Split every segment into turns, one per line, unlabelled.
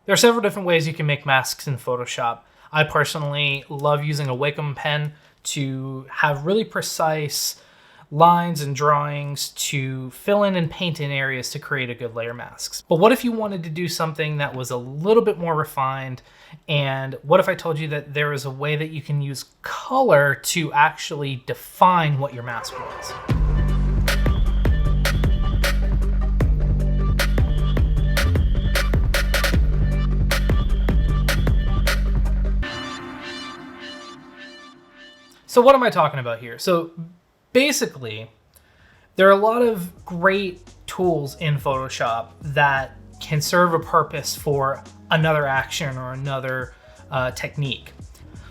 There are several different ways you can make masks in Photoshop. I personally love using a Wacom pen to have really precise lines and drawings to fill in and paint in areas to create a good layer masks. But what if you wanted to do something that was a little bit more refined? And what if I told you that there is a way that you can use color to actually define what your mask was? So what am I talking about here? So basically, there are a lot of great tools in Photoshop that can serve a purpose for another action or another technique.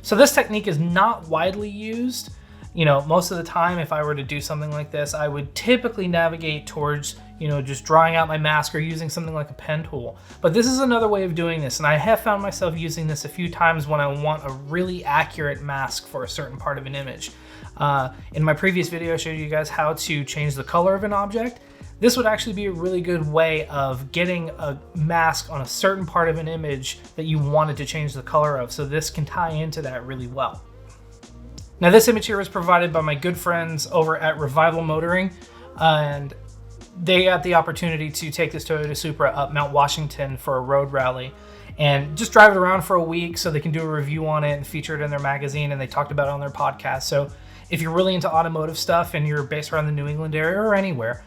So this technique is not widely used. You know, most of the time, if I were to do something like this, I would typically navigate towards, just drawing out my mask or using something like a pen tool. But this is another way of doing this, and I have found myself using this a few times when I want a really accurate mask for a certain part of an image. In my previous video, I showed you guys how to change the color of an object. This would actually be a really good way of getting a mask on a certain part of an image that you wanted to change the color of, so this can tie into that really well. Now this image here was provided by my good friends over at Revival Motoring, and they got the opportunity to take this Toyota Supra up Mount Washington for a road rally and just drive it around for a week so they can do a review on it and feature it in their magazine, and they talked about it on their podcast. So if you're really into automotive stuff and you're based around the New England area or anywhere,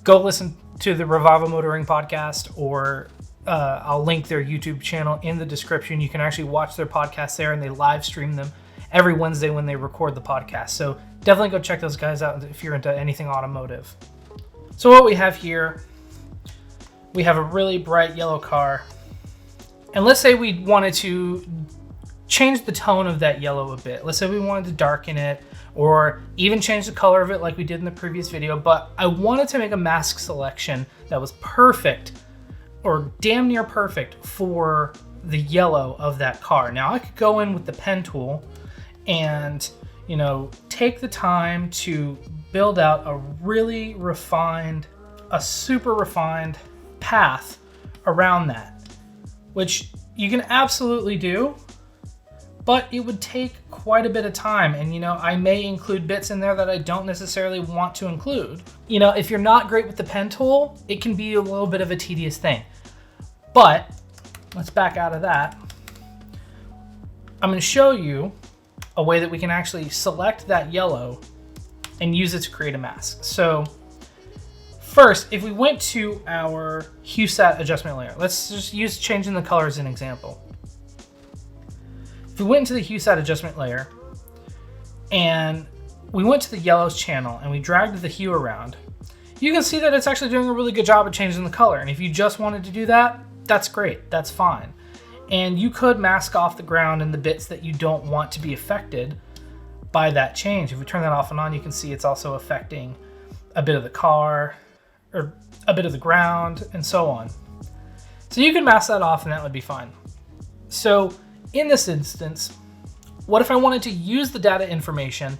go listen to the Revival Motoring podcast, or I'll link their YouTube channel in the description. You can actually watch their podcast there, and they live stream them every Wednesday when they record the podcast. So definitely go check those guys out if you're into anything automotive. So what we have here, we have a really bright yellow car. And let's say we wanted to change the tone of that yellow a bit. Let's say we wanted to darken it or even change the color of it like we did in the previous video, but I wanted to make a mask selection that was perfect or damn near perfect for the yellow of that car. Now I could go in with the pen tool and take the time to build out a really refined, a super refined path around that, which you can absolutely do, but it would take quite a bit of time. And I may include bits in there that I don't necessarily want to include. If you're not great with the pen tool, it can be a little bit of a tedious thing. But let's back out of that. I'm going to show you a way that we can actually select that yellow and use it to create a mask. So first, if we went to our hue set adjustment layer, let's just use changing the color as an example. If we went into the hue set adjustment layer and we went to the yellows channel and we dragged the hue around, you can see that it's actually doing a really good job of changing the color. And if you just wanted to do that, that's great, that's fine. And you could mask off the ground and the bits that you don't want to be affected by that change. If we turn that off and on, you can see it's also affecting a bit of the car or a bit of the ground and so on. So you can mask that off and that would be fine. So in this instance, what if I wanted to use the data information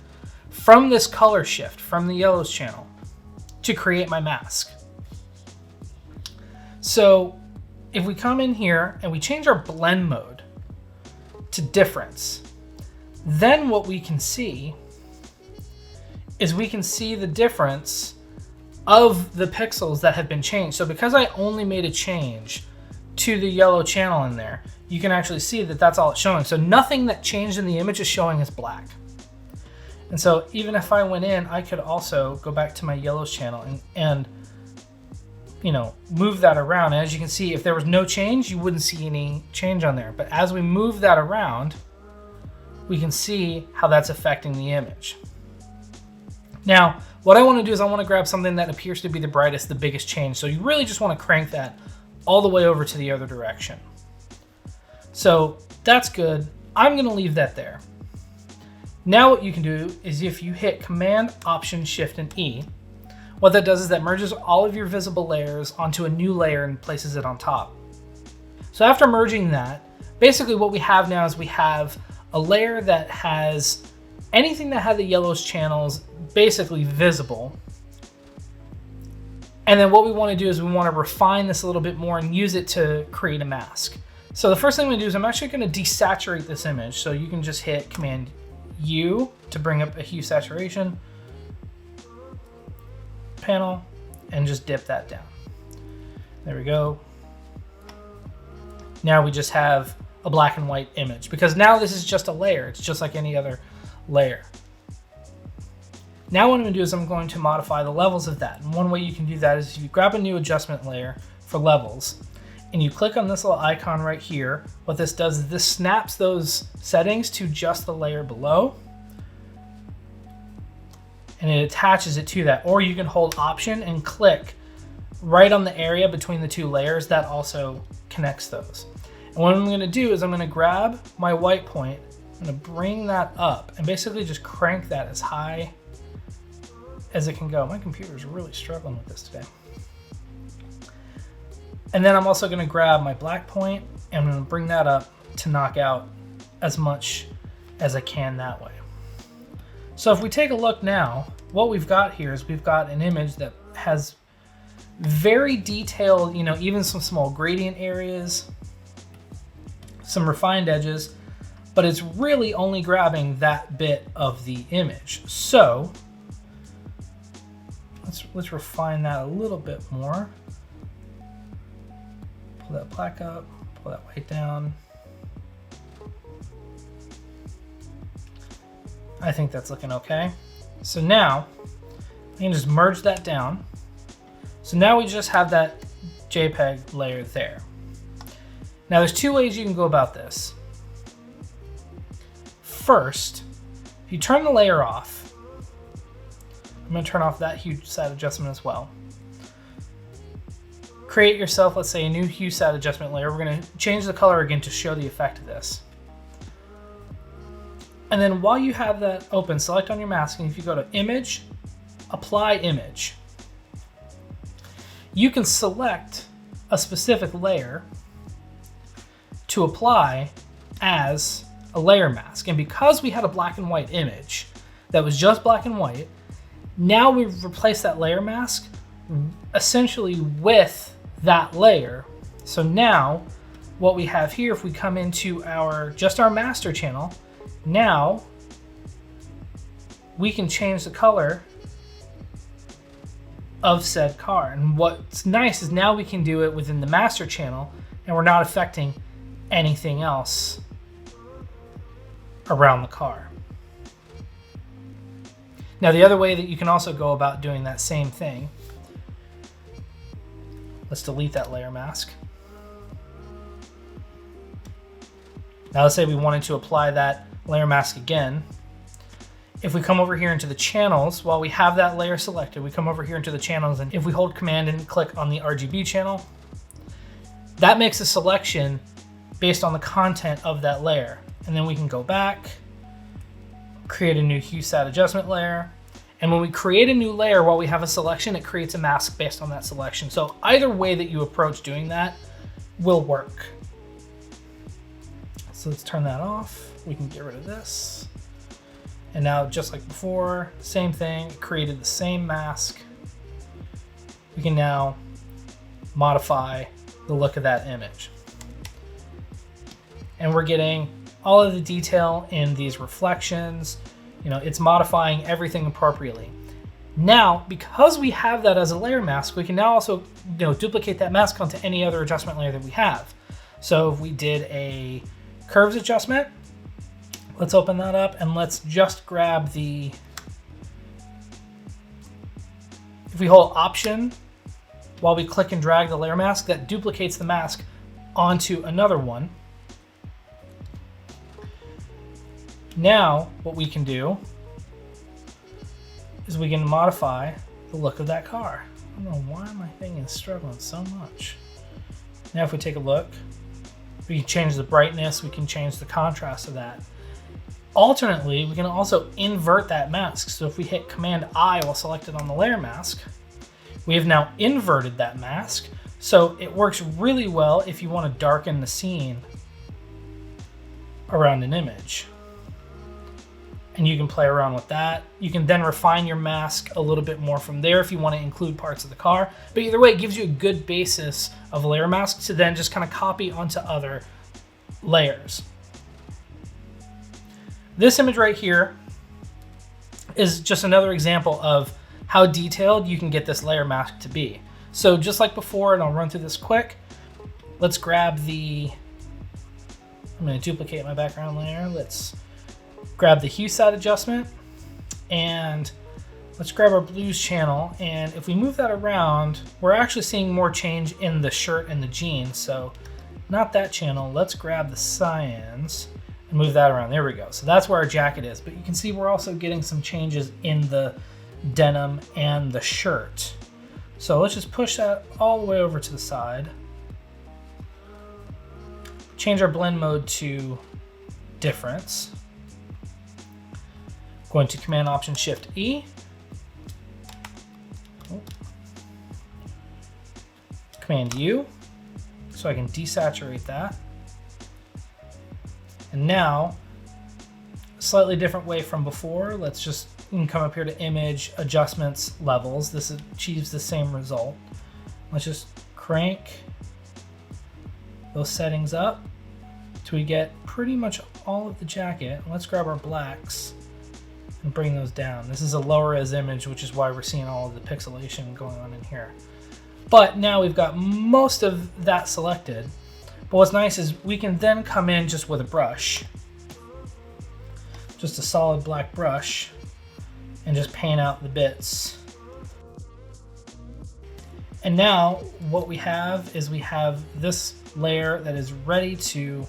from this color shift, from the yellows channel, to create my mask? So if we come in here and we change our blend mode to difference, then what we can see is we can see the difference of the pixels that have been changed. So because I only made a change to the yellow channel in there, you can actually see that that's all it's showing. So nothing that changed in the image is showing as black. And so even if I went in, I could also go back to my yellows channel and move that around. And as you can see, if there was no change, you wouldn't see any change on there. But as we move that around, we can see how that's affecting the image. Now, what I want to do is I want to grab something that appears to be the brightest, the biggest change. So you really just want to crank that all the way over to the other direction. So that's good. I'm going to leave that there. Now what you can do is if you hit Command, Option, Shift, and E, what that does is that merges all of your visible layers onto a new layer and places it on top. So after merging that, basically what we have now is we have a layer that has anything that had the yellows channels basically visible. And then what we want to do is we want to refine this a little bit more and use it to create a mask. So the first thing I'm going to do is I'm actually going to desaturate this image. So you can just hit Command U to bring up a hue saturation panel and just dip that down. There we go. Now we just have a black and white image because now this is just a layer. It's just like any other layer. Now what I'm going to do is I'm going to modify the levels of that. And one way you can do that is you grab a new adjustment layer for levels and you click on this little icon right here. What this does is this snaps those settings to just the layer below and it attaches it to that. Or you can hold Option and click right on the area between the two layers. That also connects those. And what I'm going to do is I'm going to grab my white point, I'm going to bring that up and basically just crank that as high as it can go. My computer is really struggling with this today. And then I'm also going to grab my black point and I'm going to bring that up to knock out as much as I can that way. So if we take a look now, what we've got here is we've got an image that has very detailed, you know, even some small gradient areas, some refined edges, but it's really only grabbing that bit of the image. So let's refine that a little bit more. Pull that black up, pull that white down. I think that's looking okay. So now I can just merge that down. So now we just have that JPEG layer there. Now there's two ways you can go about this. First, if you turn the layer off, I'm going to turn off that hue sat adjustment as well. Create yourself, let's say, a new hue sat adjustment layer. We're going to change the color again to show the effect of this. And then while you have that open, select on your mask, and if you go to Image, Apply Image, you can select a specific layer to apply as a layer mask. And because we had a black and white image that was just black and white, now we've replaced that layer mask essentially with that layer. So now what we have here, if we come into just our master channel, now we can change the color of said car. And what's nice is now we can do it within the master channel and we're not affecting anything else around the car. Now the other way that you can also go about doing that same thing, let's delete that layer mask. Now let's say we wanted to apply that layer mask again. If we come over here into the channels, while we have that layer selected, we come over here into the channels, and if we hold Command and click on the RGB channel, that makes a selection based on the content of that layer. And then we can go back, create a new hue sat adjustment layer. And when we create a new layer while we have a selection, it creates a mask based on that selection. So either way that you approach doing that will work. So let's turn that off. We can get rid of this. And now, just like before, same thing, it created the same mask. We can now modify the look of that image. And we're getting all of the detail in these reflections. You know, it's modifying everything appropriately. Now, because we have that as a layer mask, we can now also, you know, duplicate that mask onto any other adjustment layer that we have. So if we did a curves adjustment, let's open that up and let's just grab if we hold Option while we click and drag the layer mask, that duplicates the mask onto another one. Now, what we can do is we can modify the look of that car. I don't know why my thing is struggling so much. Now, if we take a look, we can change the brightness, we can change the contrast of that. Alternately, we can also invert that mask. So if we hit Command I while selected on the layer mask, we have now inverted that mask. So it works really well if you want to darken the scene around an image. And and you can play around with that. You can then refine your mask a little bit more from there if you want to include parts of the car. But either way, it gives you a good basis of layer mask to then just kind of copy onto other layers. This image right here is just another example of how detailed you can get this layer mask to be. So just like before, and I'll run through this quick, let's grab I'm going to duplicate my background layer. Let's grab the hue set adjustment, and let's grab our blues channel. And if we move that around, we're actually seeing more change in the shirt and the jeans. So not that channel. Let's grab the cyans and move that around. There we go. So that's where our jacket is. But you can see we're also getting some changes in the denim and the shirt. So let's just push that all the way over to the side. Change our blend mode to difference. Going to Command Option Shift E. Command U, so I can desaturate that. And now, a slightly different way from before. Let's just come up here to Image, Adjustments, Levels. This achieves the same result. Let's just crank those settings up till we get pretty much all of the jacket. Let's grab our blacks and bring those down. This is a lower res image, which is why we're seeing all of the pixelation going on in here. But now we've got most of that selected. But what's nice is we can then come in just with a brush, just a solid black brush, and just paint out the bits. And now what we have is we have this layer that is ready to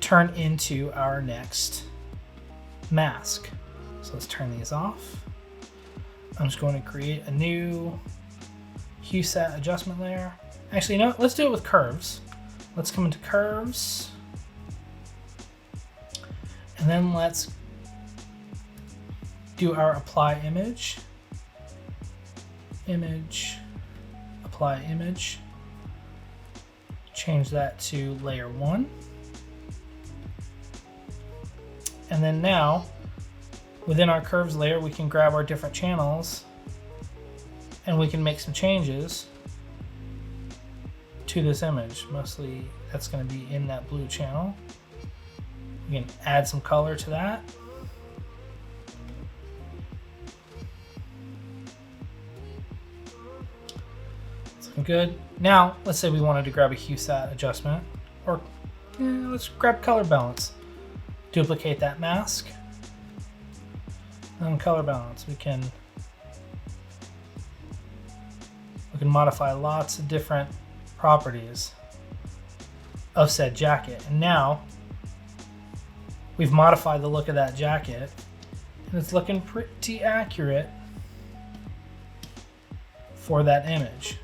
turn into our next mask. So let's turn these off. I'm just going to create a new hue set adjustment layer. Actually, you know what? Let's do it with curves. Let's come into curves. And then let's do our apply image. Image, apply image. Change that to layer 1. And then now, within our curves layer, we can grab our different channels and we can make some changes to this image. Mostly that's going to be in that blue channel. We can add some color to that. It's looking good. Now, let's say we wanted to grab a hue set adjustment, or let's grab color balance. Duplicate that mask. And color balance, we can modify lots of different properties of said jacket. And now we've modified the look of that jacket, and it's looking pretty accurate for that image.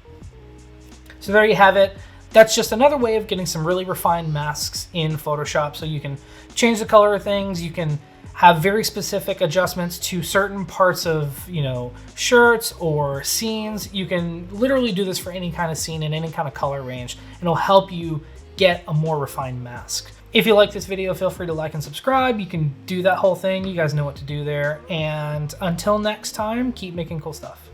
So there you have it. That's just another way of getting some really refined masks in Photoshop. So you can change the color of things, you can have very specific adjustments to certain parts of, shirts or scenes. You can literally do this for any kind of scene in any kind of color range, and it'll help you get a more refined mask. If you like this video, feel free to like and subscribe. You can do that whole thing. You guys know what to do there. And until next time, keep making cool stuff.